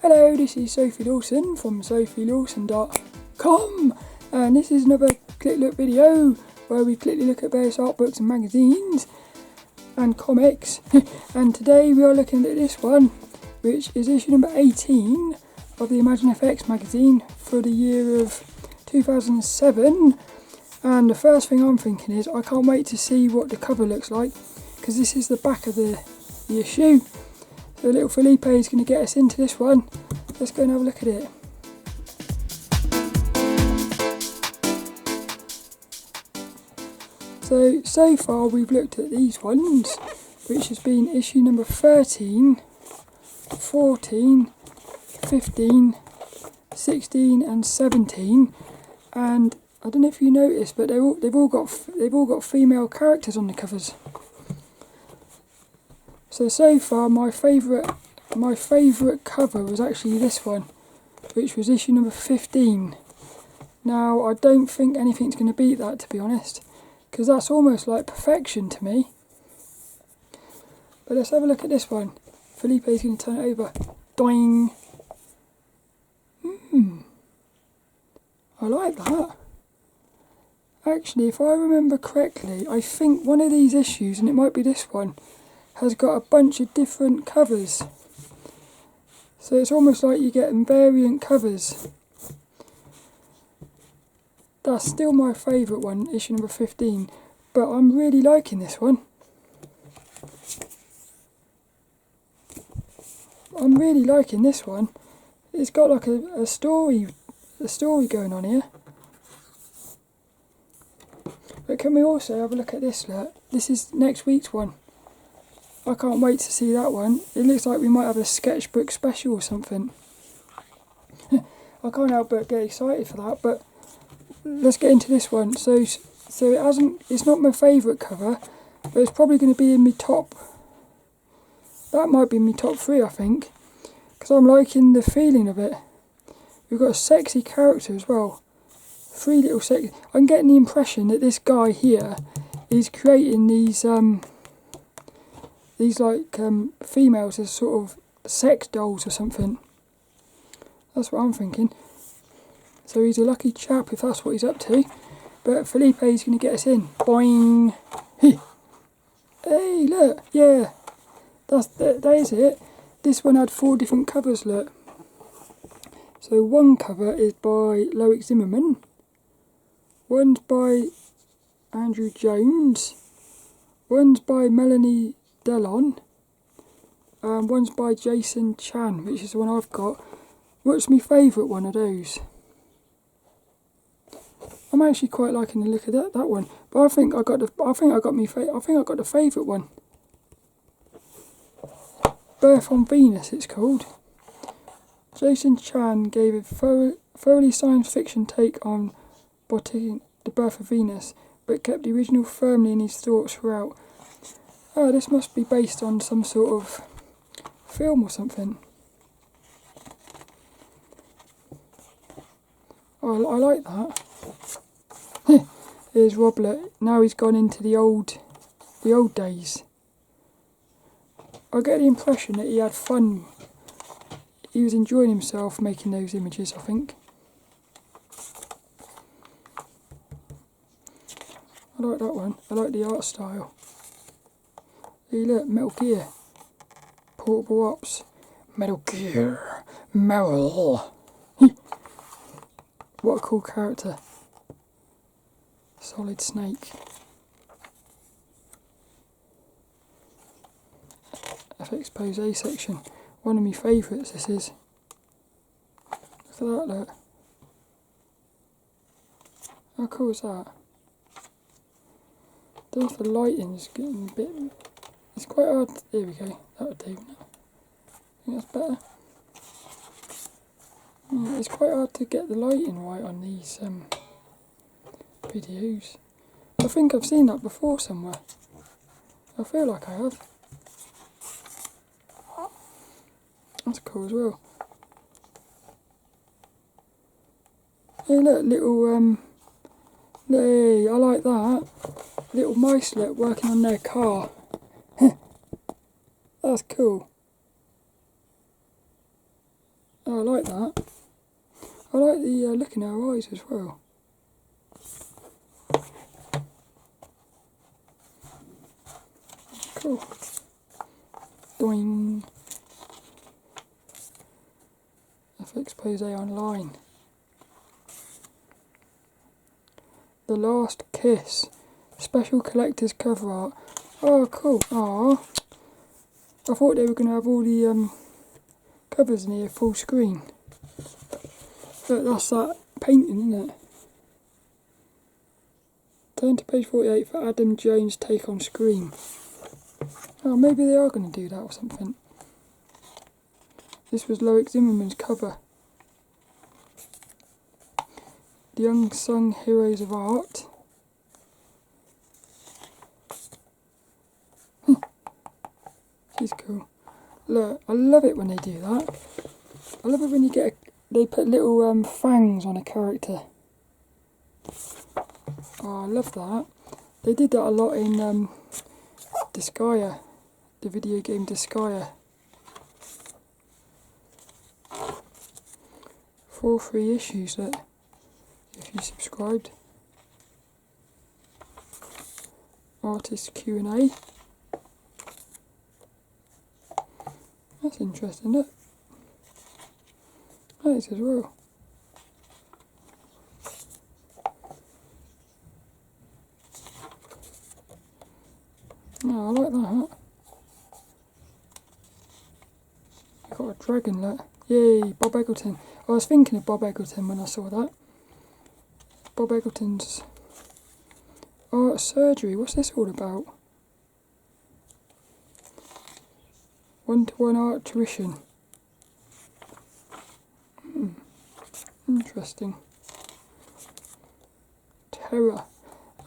Hello, this is Sophie Lawson from sophielawson.com, and this is another Click Look video where we quickly look at various art books and magazines and comics. And today we are looking at this one, which is issue number 18 of the ImagineFX magazine for the year of 2007. And the first thing I'm thinking is I can't wait to see what the cover looks like, because this is the back of the issue. So little Felipe is going to get us into this one. Let's go and have a look at it. So far we've looked at these ones, which has been issue number 13, 14, 15, 16 and 17. And I don't know if you noticed, but they've all got female characters on the covers. So far my favourite cover was actually this one, which was issue number 15. Now I don't think anything's going to beat that, to be honest, because that's almost like perfection to me. But let's have a look at this one. Felipe's going to turn it over. Doing. I like that. Actually, if I remember correctly, I think one of these issues, and it might be this one, has got a bunch of different covers. So it's almost like you're getting variant covers. That's still my favourite one, issue number 15, but I'm really liking this one. I'm really liking this one. It's got like a story going on here. But can we also have a look at this? Look, this is next week's one. I can't wait to see that one. It looks like we might have a sketchbook special or something. I can't help but get excited for that. But let's get into this one. So it's not my favourite cover, but it's probably going to be in my top. That might be my top 3, I think, because I'm liking the feeling of it. We've got a sexy character as well. 3 little sexy. I'm getting the impression that this guy here is creating these females as sort of sex dolls or something. That's what I'm thinking. So he's a lucky chap if that's what he's up to. But Felipe's going to get us in. Boing! Hey, look! Yeah, that is it. This one had 4 different covers, look. So one cover is by Loic Zimmerman. One's by Andrew Jones. One's by Melanie Delon, and one's by Jason Chan, which is the one I've got. What's my favourite one of those? I'm actually quite liking the look of that one, but I think I got the favourite one. Birth on Venus, it's called. Jason Chan gave a thoroughly science fiction take on the birth of Venus, but kept the original firmly in his thoughts throughout. Oh, this must be based on some sort of film or something. Oh, I like that. Here's Roblet. Now he's gone into the old days. I get the impression that he had fun. He was enjoying himself making those images, I think. I like that one. I like the art style. Hey look, Metal Gear. Portable Ops. Metal Gear. Meryl. What a cool character. Solid Snake. FX Pose section. One of my favourites this is. Look at that, look. How cool is that? I don't know if the lighting's getting a bit. It's quite hard. There we go. That would do. I think that's better. Yeah, it's quite hard to get the lighting right on these videos. I think I've seen that before somewhere. I feel like I have. That's cool as well. Hey, look, little hey, I like that. Little mice working on their car. That's cool. Oh, I like that. I like the look in her eyes as well. Cool. Doing FX Pose Online. The Last Kiss. Special collector's cover art. Oh, cool. Oh, I thought they were going to have all the covers in here full screen. Look, that's that painting, isn't it? Turn to page 48 for Adam Jones' take on Scream. Oh, maybe they are going to do that or something. This was Loic Zimmerman's cover. The Unsung Heroes of Art. She's cool. Look, I love it when they do that. I love it when they put little fangs on a character. Oh, I love that. They did that a lot in Disgaea, the video game Disgaea. For 3 issues, look, if you subscribed. Artist Q&A. That's interesting, look. That is as well. Oh, I like that. You've got a dragon, look. Yay, Bob Eggleton. I was thinking of Bob Eggleton when I saw that. Bob Eggleton's art surgery. What's this all about? One-to-one art tuition. Interesting. Terror.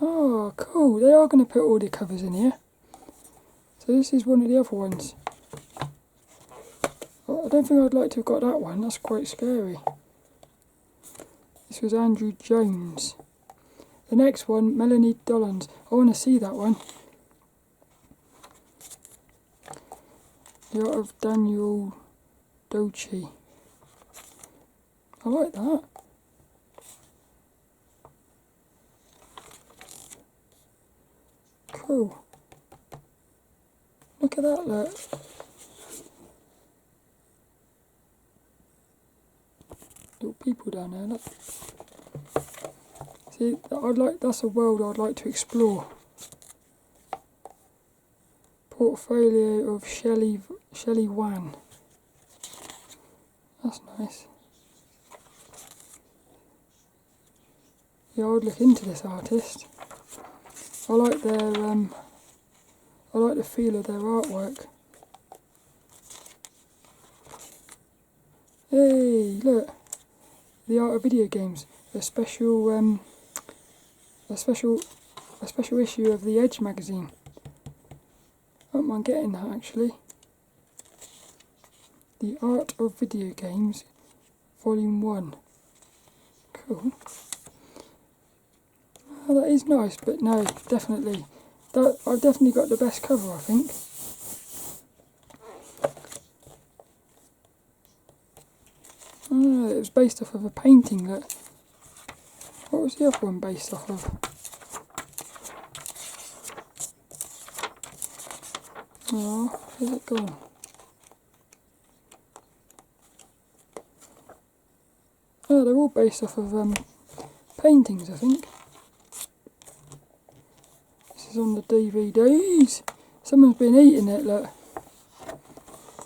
Oh, cool. They are going to put all the covers in here. So this is one of the other ones. I don't think I'd like to have got that one. That's quite scary. This was Andrew Jones. The next one, Melanie Dollans. I want to see that one. The Art of Daniel Dociu. I like that. Cool. Look at that, look. Little people down there, look. See, that's a world I'd like to explore. Portfolio of Shelly Wan. That's nice. Yeah, I would look into this artist. I like I like the feel of their artwork. Hey, look. The Art of Video Games. A special issue of the Edge magazine. I don't mind getting that, actually. The Art of Video Games, Volume 1. Cool. Oh, that is nice, but no, definitely. I've definitely got the best cover, I think. Oh, it was based off of a painting, look. What was the other one based off of? Oh, where's it gone? Oh, they're all based off of paintings, I think. This is on the DVDs. Someone's been eating it, look.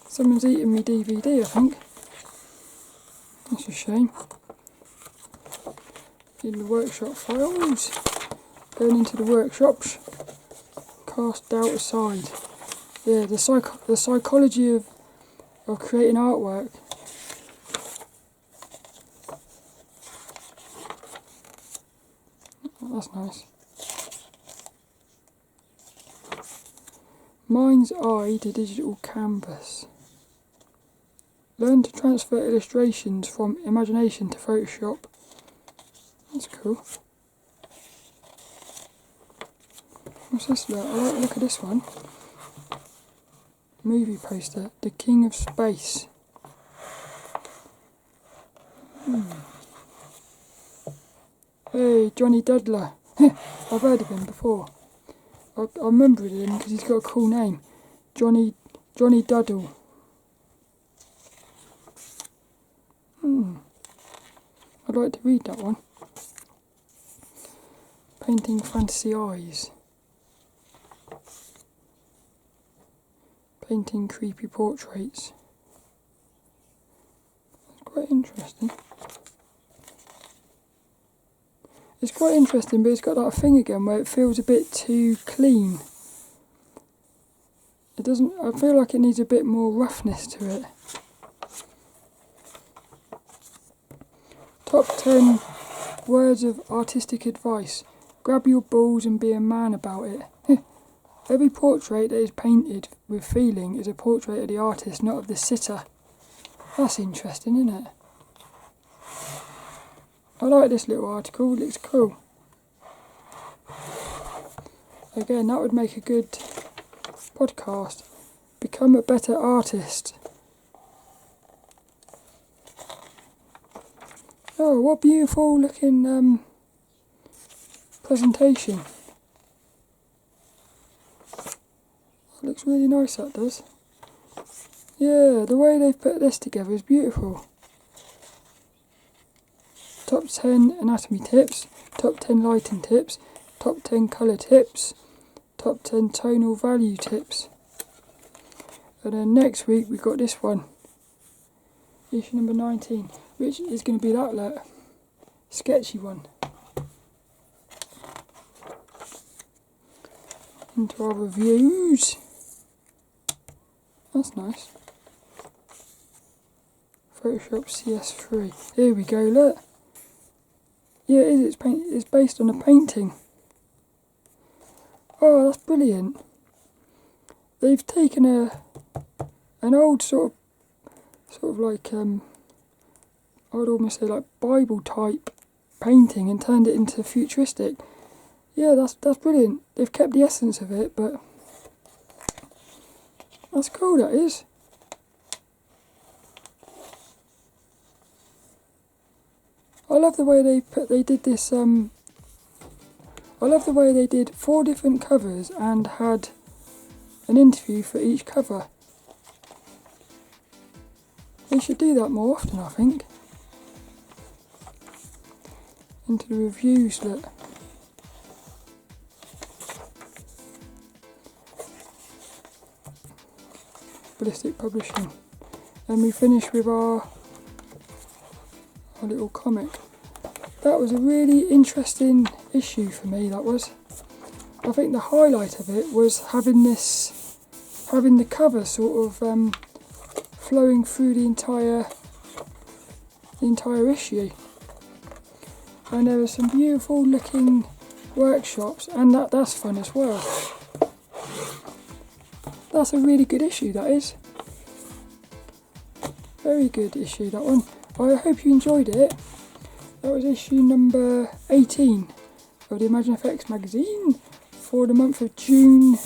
Someone's eating me DVD, I think. That's a shame. In the workshop files. Going into the workshops. Cast doubt aside. Yeah, the psychology of creating artwork. Oh, that's nice. Mind's eye to digital canvas. Learn to transfer illustrations from imagination to Photoshop. That's cool. What's this look? I like the look of this one. Movie poster. The King of Space. Hey, Johnny Dudler. I've heard of him before. I remember him because he's got a cool name. Johnny Duddle. I'd like to read that one. Painting fantasy eyes. Painting creepy portraits. It's quite interesting. It's quite interesting, but it's got that thing again where it feels a bit too clean. It doesn't. I feel like it needs a bit more roughness to it. Top 10 words of artistic advice. Grab your balls and be a man about it. Every portrait that is painted with feeling is a portrait of the artist, not of the sitter. That's interesting, isn't it? I like this little article, it looks cool. Again, that would make a good podcast. Become a better artist. Oh, what beautiful looking presentation. That looks really nice, that does. Yeah, the way they've put this together is beautiful. Top 10 anatomy tips, top 10 lighting tips, top 10 colour tips, top 10 tonal value tips. And then next week we've got this one, issue number 19, which is going to be that sketchy one. Into our reviews. That's nice. Photoshop CS3. Here we go, look. Yeah, it is. It's based on a painting. Oh, that's brilliant. They've taken an old sort of like I would almost say like Bible type painting and turned it into futuristic. Yeah, that's brilliant. They've kept the essence of it, but that's cool. That is. I love the way they did this. I love the way they did 4 different covers and had an interview for each cover. They should do that more often, I think. Into the reviews, look. Ballistic Publishing. And we finish with our little comic. That was a really interesting issue for me, that was. I think the highlight of it was having the cover sort of flowing through the entire issue. And there were some beautiful looking workshops, and that's fun as well. That's a really good issue, that is. Very good issue, that one. I hope you enjoyed it. That was issue number 18 of the ImagineFX magazine for the month of June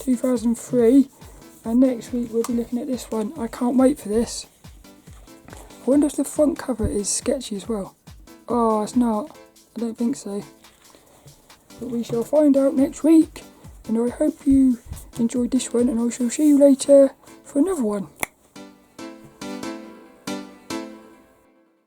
2003. And next week we'll be looking at this one. I can't wait for this. I wonder if the front cover is sketchy as well. Oh, it's not. I don't think so. But we shall find out next week. And I hope you enjoyed this one, and I shall see you later for another one.